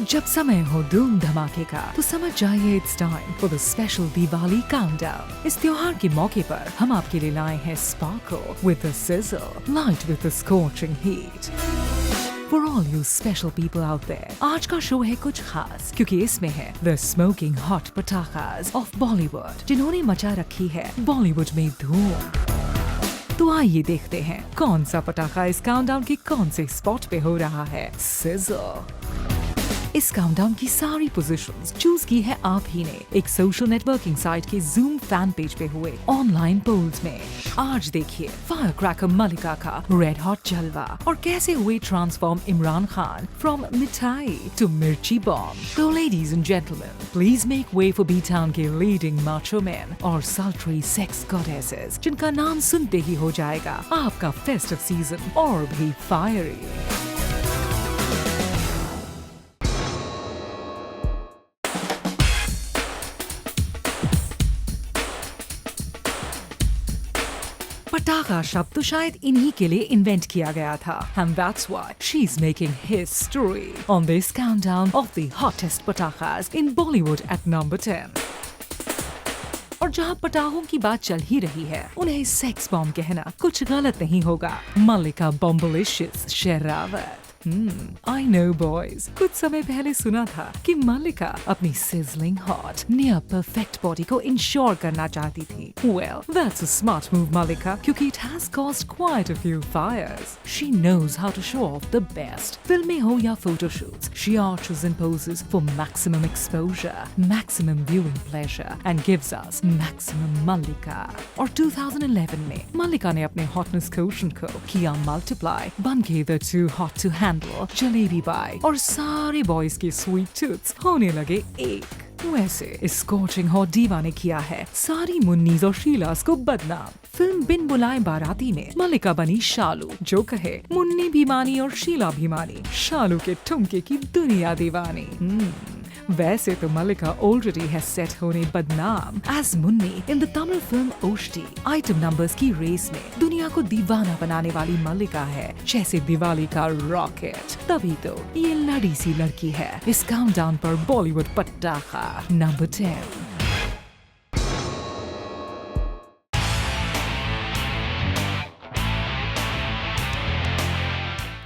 जब समय हो धूम धमाके का तो समझ जाइए it's time for the special Diwali countdown. इस त्योहार के मौके पर हम आपके लिए लाए हैं sparkle with the sizzle, light with the scorching heat. For all you special people out there, आज का शो है कुछ खास क्योंकि इसमें है The Smoking Hot Patakas of Bollywood, जिन्होंने मचा रखी है बॉलीवुड में धूम। तो आइए देखते हैं कौन सा पटाखा इस काउंटडाउन के कौन से स्पॉट पे हो रहा है सिजल। इस काउंटडाउन की सारी पोजीशंस चूज की है आप ही ने एक सोशल नेटवर्किंग साइट के जूम फैन पेज पे हुए ऑनलाइन पोल्स में। आज देखिए फायर क्रैकर मल्लिका का रेड हॉट जलवा और कैसे हुए ट्रांसफॉर्म इमरान खान फ्रॉम मिठाई टू मिर्ची बॉम्ब। तो ladies and gentleman, please make way for B town के लीडिंग माचो मैन और सल्ट्री सेक्स गॉडेसेस, जिनका नाम सुनते ही हो जाएगा आपका फेस्टिव सीजन और भी फायरी। पटाखा शब्द तो शायद इन्हीं के लिए इन्वेंट किया गया था, and that's why she's making history on this countdown of the hottest patakas in Bollywood at number 10. और जहाँ पटाखों की बात चल ही रही है, उन्हें सेक्स बॉम्ब कहना कुछ गलत नहीं होगा। मल्लिका बॉम्बलिशियस शेरावत। I know boys, कुछ समय पहले सुना था कि मल्लिका अपनी sizzling hot, near perfect body को इंश्योर करना चाहती थी। Well, that's a smart move, Mallika, क्योंकि it has caused quite a few fires. She knows how to show off the best. फिल्में हो या photoshoots, she arches and poses for maximum exposure, maximum viewing pleasure, and gives us maximum Mallika. और 2011 में मल्लिका ने अपने hotness quotient को किया multiply, बन के the too hot to handle jalebi by, और सारे बॉयज के स्वीट टूथ्स होने लगे एक। वैसे इस स्कॉचिंग हॉट डीवा ने किया है सारी मुन्नीज और शीलास को बदनाम। फिल्म बिन बुलाए बाराती में मल्लिका बनी शालू, जो कहे मुन्नी भी मानी और शीला भी मानी, शालू के ठुमके की दुनिया दीवानी। वैसे तो मल्लिका ऑलरेडी है सेट होने बदनाम as Munni in the Tamil film Osthe. Item numbers की रेस में दुनिया को दीवाना बनाने वाली मल्लिका है जैसे दिवाली का रॉकेट। तभी तो ये लड़ी सी लड़की है इस काउंटडाउन पर बॉलीवुड पटाखा नंबर 10।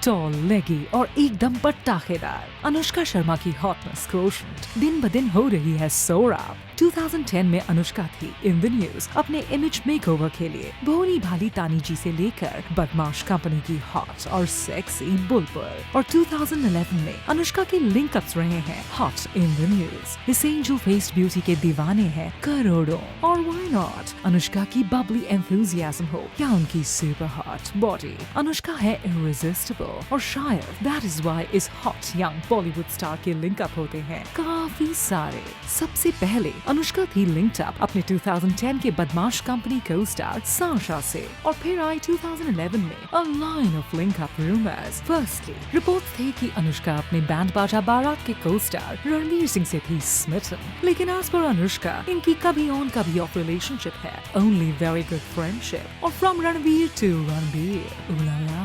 टॉल, लेगी और एकदम पटाखेदार अनुष्का शर्मा की हॉटनेस कोशेंट दिन ब दिन हो रही है सोरा। 2010 में अनुष्का थी इन द न्यूज अपने इमेज मेकओवर के लिए। भोली भाली तानी जी से लेकर बदमाश कंपनी की हॉट और सेक्सी बुलबुल। और 2011 में अनुष्का के लिंकअप्स रहे हैं हॉट इन द न्यूज। इस एंजल फेस्ड ब्यूटी के दीवाने हैं करोड़ों। और व्हाई नॉट, अनुष्का की बबली एंथुसियाज्म हो या उनकी सुपर हॉट बॉडी, अनुष्का है इररेसिस्टिबल। और शायद दैट इज व्हाई इस हॉट यंग बॉलीवुड स्टार के लिंकअप होते हैं काफी सारे। सबसे पहले अनुष्का थी लिंक्ड अप अपने 2010 के बदमाश कंपनी को स्टार साशा से, और फिर आई 2011 में a line of link up rumours. Firstly reports थे कि अनुष्का अपने बैंड बाजा बारात के को स्टार रणवीर सिंह से थी स्मिटन, लेकिन आज पर अनुष्का इनकी कभी ऑन कभी ऑफ रिलेशनशिप है, ओनली वेरी गुड फ्रेंडशिप। और फ्रॉम रणवीर टू रणबीर, उलाला।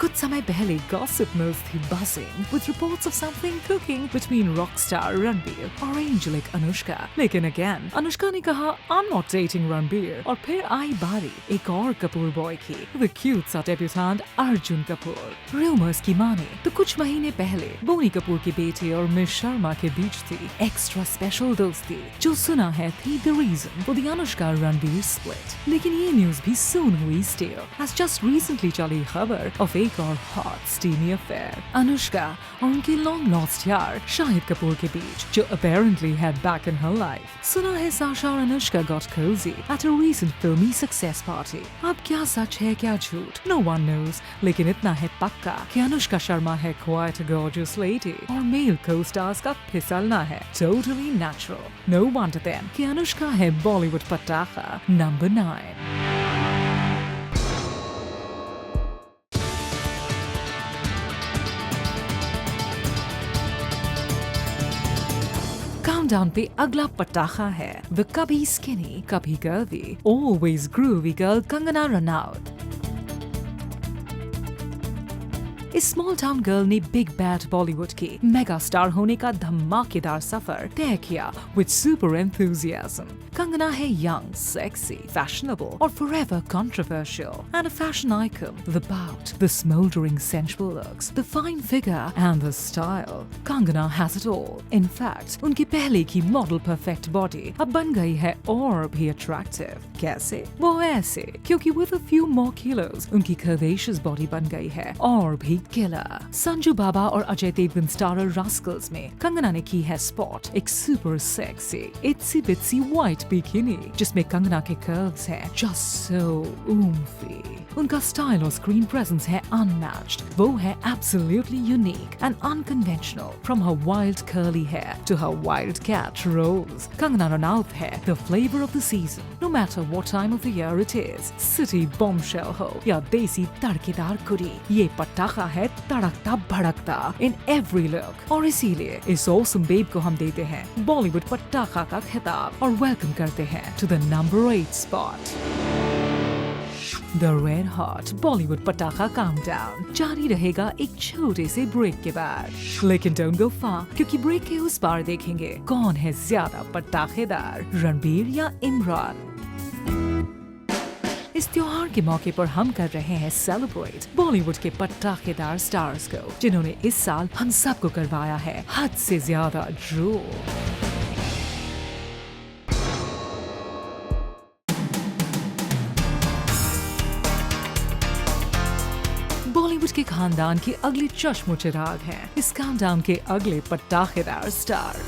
कुछ समय पहले गॉसिप मिल्स थी buzzing with reports of something cooking between rock star Ranbir और एंजेलिक अनुष्का, लेकिन अगेन अनुष्का ने कहा I'm not dating रणबीर। और फिर आई बारी एक और कपूर बॉय की, the cute सा डेब्यूटेंट अर्जुन कपूर। रूमर्स की माने तो कुछ महीने पहले बोनी कपूर के बेटे और मिस शर्मा के बीच थी एक्स्ट्रा स्पेशल दोस्ती, जो सुना है थी the reason for the Anushka Ranbir split। लेकिन ये न्यूज भी soon हुई stale, as just recently चली खबर of एक और hot steamy affair, अनुष्का और उनके long lost यार शाहिद कपूर के बीच, जो apparently had back in her life। सुना है साशा और Anushka got cozy at a recent filmy success party। अब क्या सच है क्या झूठ, no one knows, लेकिन इतना है पक्का कि अनुष्का शर्मा है quite a gorgeous lady और मेल co-stars का फिसलना है totally natural। No wonder then कि अनुष्का है बॉलीवुड पटाखा नंबर 9। काउंटडाउन पे अगला पटाखा है द कभी स्किनी कभी curvy always groovy girl Kangana Ranaut. इस स्मॉल टाउन गर्ल ने बिग बैड बॉलीवुड की मेगा स्टार होने का धमाकेदार सफर तय किया विद सुपर एंथुजियाज्म। कंगना है यंग, सेक्सी, fashionable और forever controversial and a fashion icon. The bout, the smoldering sensual looks, the fine figure and the style. Kangana has it all. In fact, उनकी पहले की मॉडल परफेक्ट बॉडी अब बन गई है और भी अट्रैक्टिव। कैसे? वो ऐसे क्योंकि with a few more kilos उनकी curvaceous बॉडी बन गई है और भी किलर। संजू बाबा और अजय देवगन स्टारर रास्कल्स में कंगना ने की है स्पॉट एक super sexy itsy bitsy white bikini जिसमें कंगना के कर्व्स हैं just so oomphy। उनका स्टाइल और स्क्रीन प्रेजेंस है अनमैच्ड। वो है absolutely unique and unconventional from her wild curly hair to her wild cat rolls। Kangana Ranaut है the flavor of the season no matter what time of the year it is। City bombshell हो या देसी तड़केदार कुड़ी, ये पटाखा है तड़कता भड़कता in every look। और इसीलिए इस awesome babe को हम देते हैं बॉलीवुड पटाखा का खिताब और वेलकम करते हैं to the number 8 spot। The Red Hot Bollywood पटाखा काउंटडाउन जारी रहेगा एक छोटे से ब्रेक के बाद, लेकिन डोंट गो फार क्योंकि ब्रेक के उस पार देखेंगे कौन है ज्यादा पटाखेदार, रणबीर या इमरान। इस त्योहार के मौके पर हम कर रहे हैं सेलिब्रेट बॉलीवुड के पटाखेदार स्टार्स को जिन्होंने इस साल हम सबको करवाया है हद से ज्यादा ड्रोल। बॉलीवुड के खानदान के अगले चश्मो चिराग हैं इस काउंटडाउन के अगले पटाखेदार स्टार।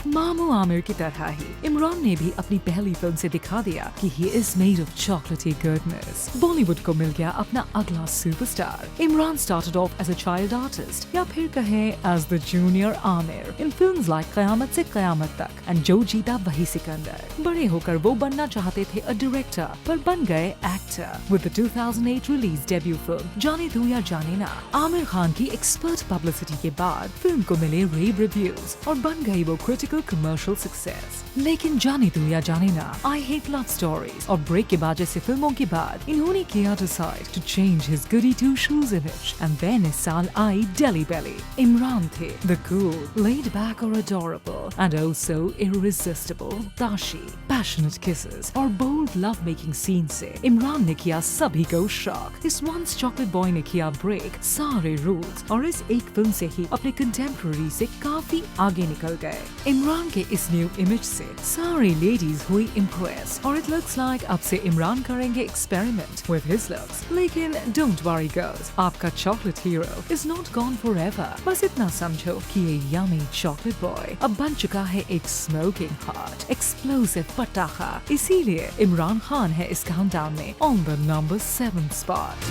मामू आमिर की तरह ही इमरान ने भी अपनी पहली फिल्म से दिखा दिया कि he is made of chocolatey goodness। Bollywood को मिल गया अपना अगला superstar. Imran started off as a child artist या फिर कहें as the junior Aamir in films like कयामत से कयामत तक and जो जीता वही सिकंदर। बड़े होकर वो बनना चाहते थे a director पर बन गए actor. With the 2008 release debut film जाने तू या जाने ना, आमिर खान की एक्सपर्ट पब्लिसिटी के बाद फिल्म को मिले रेव रिव्यूज और बन गई वो क्रिटिकल कमर्शियल सक्सेस। लेकिन जाने तू या जाने ना, आई हेट लव स्टोरीज और ब्रेक के बाद जैसे फिल्मों के बाद इन्होंने किया decide to change his goody two shoes image and then इस साल आई डेली बेली। इमरान थे the cool, laid back or adorable and oh so irresistible दाशी, passionate kisses और bold love making scenes से इमरान ने किया सभी को शॉक। इस once chocolate boy ने किया ब्रेक सारे रूल्स और इस एक फिल्म से ही अपने कंटेम्पररी से काफी आगे निकल गए। इमरान के इस न्यू इमेज से सारी लेडीज हुई इम्प्रेस और इट लुक्स लाइक अब से इमरान करेंगे एक्सपेरिमेंट विद हिज लुक्स। लेकिन डोंट वरी गर्ल्स, आपका chocolate hero is not gone forever. बस इतना समझो कि ये यमी चॉकलेट बॉय अब बन चुका है एक स्मोकिंग हॉट एक्सप्लोसिव पटाखा। इसीलिए इमरान खान है इस काउंटडाउन में on the number 7 spot.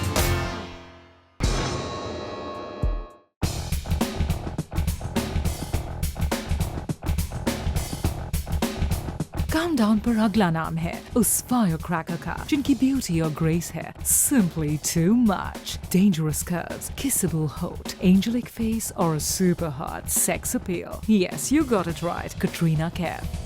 Countdown पर अगला नाम है उस फायर क्रैकर का जिनकी ब्यूटी और ग्रेस है simply too much। Dangerous curves, kissable hoot, angelic face or a super hot sex appeal। Yes, you got it right, Katrina Kaif।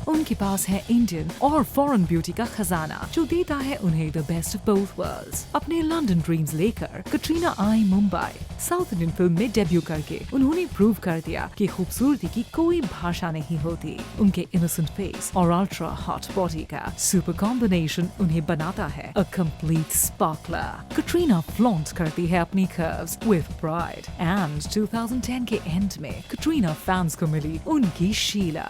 उनके पास है इंडियन और फॉरेन ब्यूटी का खजाना जो देता है उन्हें the best of both worlds. अपने लंदन ड्रीम्स लेकर कटरीना आई मुंबई। साउथ इंडियन फिल्म में डेब्यू करके उन्होंने प्रूव कर दिया कि खूबसूरती की कोई भाषा नहीं होती। उनके इनोसेंट फेस और अल्ट्रा हॉट बॉडी का सुपर कॉम्बिनेशन उन्हें बनाता है a complete sparkler. Katrina flaunt करती है अपनी कर्व्स विद प्राइड एंड 2010 के एंड में कटरीना फैंस को मिली उनकी शीला,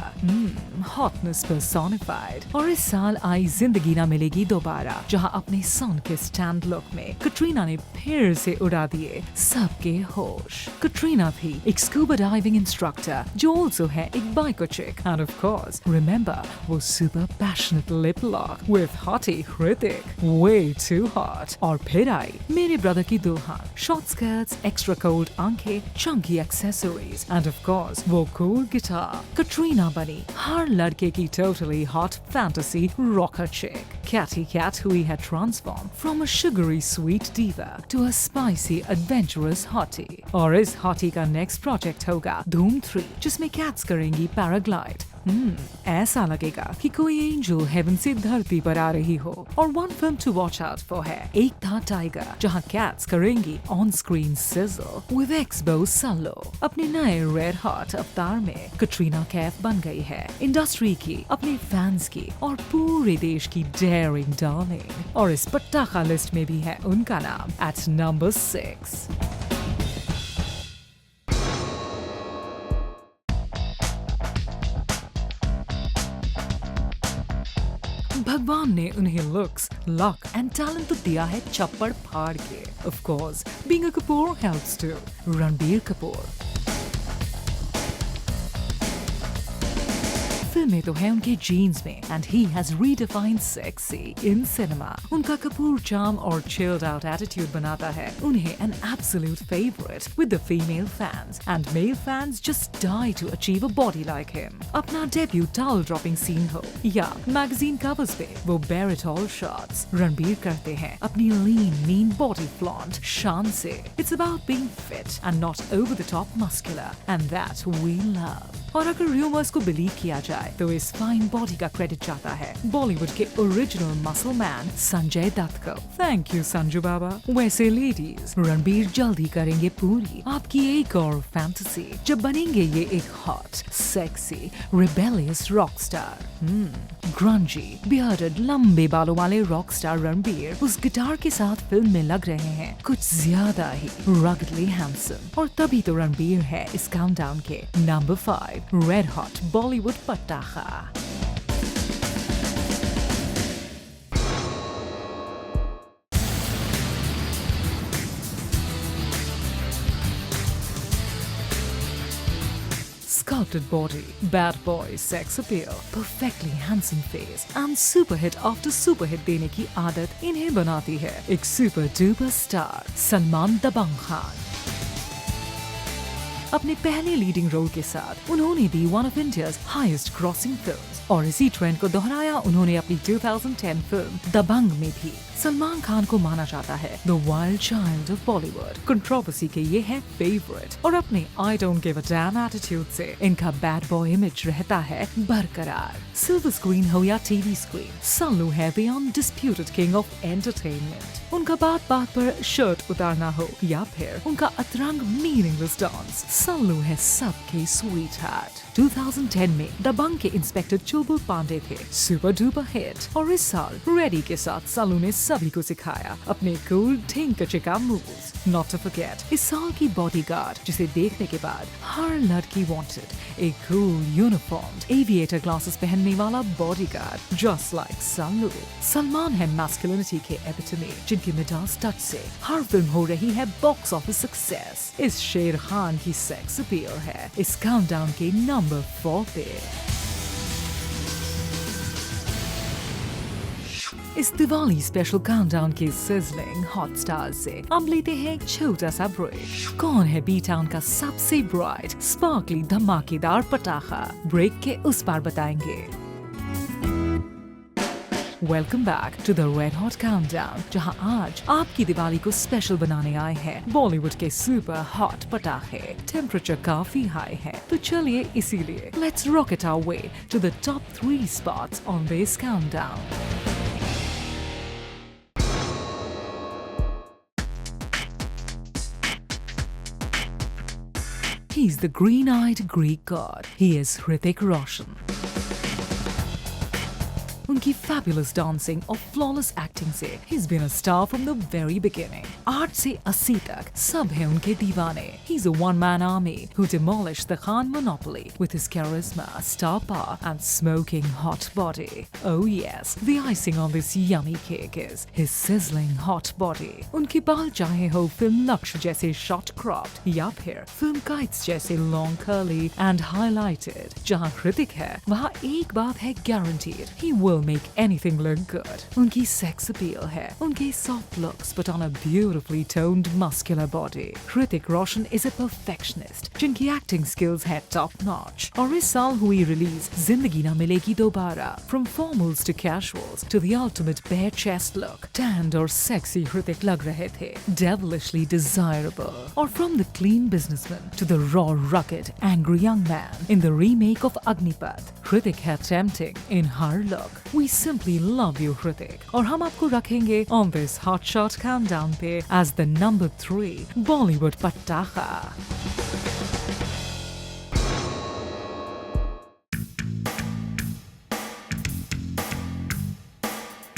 हॉटनेस personified। और इस साल आई जिंदगी ना मिलेगी दोबारा जहां अपने सन के स्टैंड लुक में कटरीना ने फिर से उड़ा दिए सबके होश। कटरीना थी एक स्कूबा डाइविंग इंस्ट्रक्टर जो ऑल्सो है एक biker chick and of course remember वो super passionate lip lock with hottie Hrithik way too hot. और फिर आई मेरे ब्रदर की दुल्हन, शॉर्ट स्कर्ट्स, एक्स्ट्रा कोल्ड आंखें, Chunky accessories and of course वो कूल गिटार। कटरीना बनी हर लड़के की totally hot fantasy rocker chick। Catty Cat हुई है transform from a sugary sweet diva to a spicy adventurous hottie। और इस hottie का next project होगा धूम 3 जिसमें cats करेंगी paraglide ऐसा लगेगा कि कोई एंजल हेवन से धरती पर आ रही हो। और one film to watch out for है एक था टाइगर, जहां कैट्स करेंगी on screen sizzle with ex-beau Sallu. अपने नए रेड हॉट अवतार में कटरीना कैफ बन गई है इंडस्ट्री की, अपने फैंस की और पूरे देश की डेयरिंग डार्लिंग। और इस पटाखा लिस्ट में भी है उनका नाम एट नंबर 6। भगवान ने उन्हें लुक्स, लक एंड टैलेंट तो दिया है चप्पड़ फाड़ के। Of course being a Kapoor helps too. Ranbir Kapoor फिल्में तो है उनके जीन्स में and he has redefined sexy in cinema. उनका कपूर चार्म और चिल्ड आउट एटीट्यूड बनाता है उन्हें an absolute favourite with the female fans, and male fans just die to achieve a body like him. अपना डेब्यू टावल ड्रॉपिंग सीन हो या magazine covers पे वो bare it all shots, Ranbir करते हैं अपनी लीन मीन बॉडी फ्लॉन्ट शान से। It's about being fit and not over the top muscular, and that we love. और अगर रूमर्स को बिलीव किया जाए तो इस फाइन बॉडी का क्रेडिट जाता है बॉलीवुड के original muscle man Sanjay Dutt को। Thank you Sanju Baba. वैसे लेडीज, रणबीर जल्दी करेंगे पूरी आपकी एक और फैंटेसी जब बनेंगे ये एक hot, sexy, rebellious rock star. ग्रंजी, bearded, लंबे बालों वाले रॉक स्टार रणबीर उस गिटार के साथ फिल्म में लग रहे हैं कुछ ज्यादा ही रगडली हैंडसम। और तभी तो रणबीर है इस काउंटडाउन के नंबर 5 रेड हॉट बॉलीवुड पटाखा। Sculpted body, bad boy sex appeal, perfectly handsome face and super hit after super hit देने की आदत इन्हें बनाती है एक super duper star Salman Dabangg Khan. अपने पहले लीडिंग रोल के साथ उन्होंने दी one of India's highest grossing films, और इसी ट्रेंड को दोहराया उन्होंने अपनी 2010 फिल्म दबंग में भी। सलमान खान को माना जाता है the wild child of Bollywood. Controversy के ये है फेवरेट, और अपने I don't give a dam attitude से इनका बैड बॉय इमेज रहता है बरकरार। सिल्वर स्क्रीन हो या टीवी स्क्रीन, सल्लू है the undisputed king of entertainment. उनका बात बात पर शर्ट उतारना हो या फिर उनका अतरंग मीनिंगलेस डांस, सल्लू है सबके स्वीट हार्ट। 2010 में दबंग के इंस्पेक्टर चुलबुल पांडे थे सुपर डुपर हिट, और इस साल रेडी के साथ सल्लू ने सभी को सिखाया अपने cool Dhinka Chika moves. Not to forget इस साल की बॉडीगार्ड, जिसे देखने के बाद हर लड़की वांटेड एक कूल यूनिफॉर्म्ड एविएटर ग्लासेस पहनने वाला bodyguard just like Sallu. Salman है मैस्कुलिनिटी के एपिटमी, जिनकी मिडास टच से हर फिल्म हो रही है बॉक्स ऑफिस सक्सेस। इस शेर खान की सेक्स अपील है इस काउंटडाउन के नंबर 4 पे। इस दिवाली स्पेशल काउंटडाउन के सिजलिंग हॉट स्टार्स से हम लेते हैं एक छोटा सा ब्रेक। कौन है बी टाउन का सबसे ब्राइट स्पार्कली धमाकेदार पटाखा, ब्रेक के उस पार बताएंगे। Welcome back to the red hot countdown, जहां आज आपकी दिवाली को स्पेशल बनाने आए हैं बॉलीवुड के सुपर हॉट पटाखे। टेम्परेचर काफी हाई है, तो चलिए इसीलिए let's rocket our way to the top 3 spots on this countdown. He's the green-eyed Greek god. He is Hrithik Roshan. उनकी fabulous dancing और flawless acting से he's been a star from the very beginning. 8 से 80 तक सब है उनके दीवाने. He's a one-man army who demolished the Khan monopoly with his charisma, star power and smoking hot body. Oh yes, the icing on this yummy cake is his sizzling hot body. उनके बाल चाहे हो film लक्ष्य जैसे short cropped या फिर film kites जैसे long curly and highlighted. जहाँ Hrithik है वहाँ एक बात है guaranteed. He will make anything look good. उनकी sex appeal है उनके soft looks but on a beautifully toned muscular body. Hrithik Roshan is a perfectionist जिनकी acting skills है top notch. और इस साल हुई रिलीज जिंदगी ना मिलेगी दोबारा. From formals to casuals to the ultimate bare chest look, tanned और sexy Hrithik लग रहे थे devilishly desirable. और from the clean businessman to the raw rugged angry young man in the remake of Agnipath, Hrithik है tempting in her look. We simply love you, Hrithik. और हम आपको रखेंगे on this hot shot countdown पे as the number 3 Bollywood पटाखा.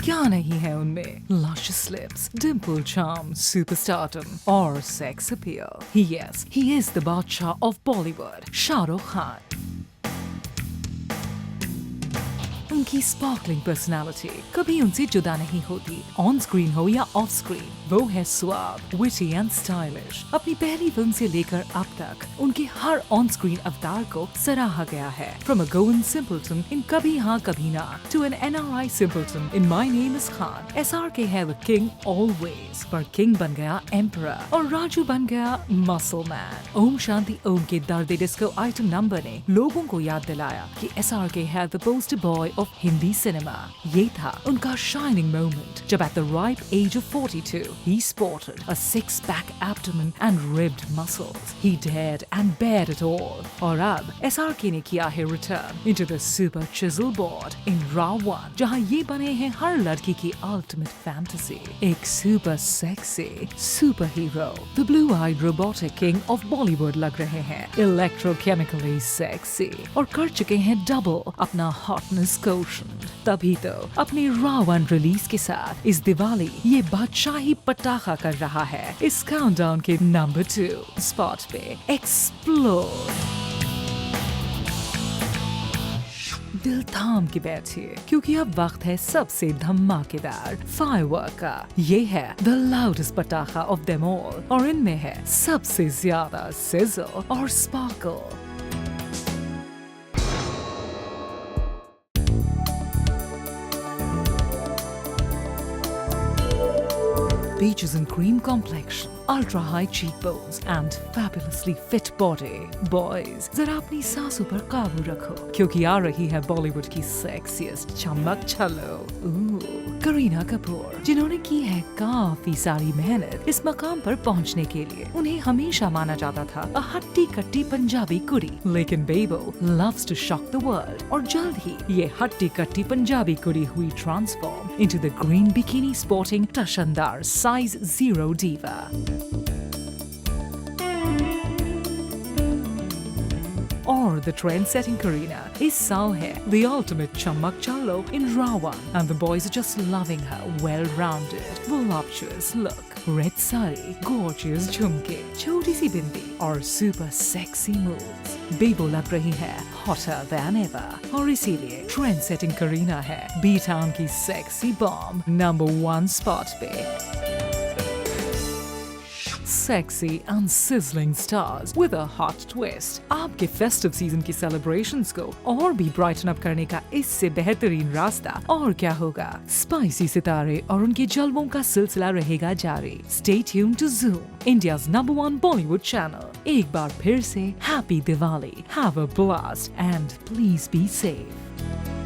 क्या नहीं है उनमें luscious lips, dimple charm, superstardom और sex appeal. Yes, he is the Badshah of Bollywood, Shah Rukh Khan. उनकी स्पार्कलिंग पर्सनालिटी कभी उनसे जुदा नहीं होती. ऑन स्क्रीन हो या ऑफ स्क्रीन, वो है स्वाब, विटी एंड स्टाइलिश. अपनी पहली फिल्म से लेकर अब तक उनके हर ऑन स्क्रीन अवतार को सराहा गया है. फ्रॉम अ गोवन सिंपल्टन इन कभी Haan Kabhi Naa to an NRI simpleton in my name is Khan. SRK है द किंग ऑलवेज, पर किंग बन गया एम्परर और राजू बन गया मसल मैन. ओम शांति ओम के दर्द डिस्को आइटम नंबर ने लोगों को याद दिलाया कि SRK है the poster boy of Hindi cinema. ये था उनका शाइनिंग मोमेंट जब at the ripe age of 42 he sported a six-pack abdomen and ribbed muscles. He dared and bared it all. और अब SRK ने किया है return into the super chisel board in Ra.1, जहाँ ये बने हैं हर लड़की की ultimate fantasy. एक super sexy super hero, the blue-eyed robotic king of Bollywood लग रहे हैं. Electrochemically sexy और कर चुके हैं double अपना hotness quotient. तभी तो अपनी Ra.1 रिलीज के साथ इस दिवाली ये बादशाही पटाखा कर रहा है. इस काउंटडाउन के नंबर 2 स्पॉट पे एक्सप्लोड. दिल थाम के बैठिए क्योंकि अब वक्त है सबसे धमाकेदार फायरवर्क का. ये है द लाउडेस्ट पटाखा ऑफ देम ऑल और इनमें है सबसे ज्यादा सिजल और sparkle. Peaches and cream complexion, ultra high cheekbones and fabulously fit body. Boys, जरा अपनी सांसों पर काबू रखो क्योंकि आ रही है बॉलीवुड की सेक्सीएस्ट चमक छलो. करीना कपूर, जिन्होंने की है काफी सारी मेहनत इस मकाम पर पहुंचने के लिए. उन्हें हमेशा माना जाता था अ हट्टी कट्टी पंजाबी कुड़ी, लेकिन बेबो loves to shock the world और जल्द ही ये हट्टी कट्टी पंजाबी कुड़ी हुई transform into the green bikini sporting टशनदार size 0 diva. और the trend-setting Kareena इस साल है the ultimate chammak chalo in Ra.1 and the boys are just loving her well-rounded, voluptuous look. Red sari, gorgeous झुमके, छोटी सी बिंदी और super sexy moves. बेबो लग रही है hotter than ever और इसीलिए trend-setting Kareena है B-Town की sexy bomb number 1 spot पे. Sexy and sizzling stars with a hot twist. आपके festive season की celebrations को और भी brighten up करने का इससे बेहतरीन रास्ता और क्या होगा. Spicy सितारे और उनके जलवों का सिलसिला रहेगा जारी. Stay tuned to Zoom, India's number 1 Bollywood channel. एक बार फिर से Happy Diwali, have a blast and please be safe.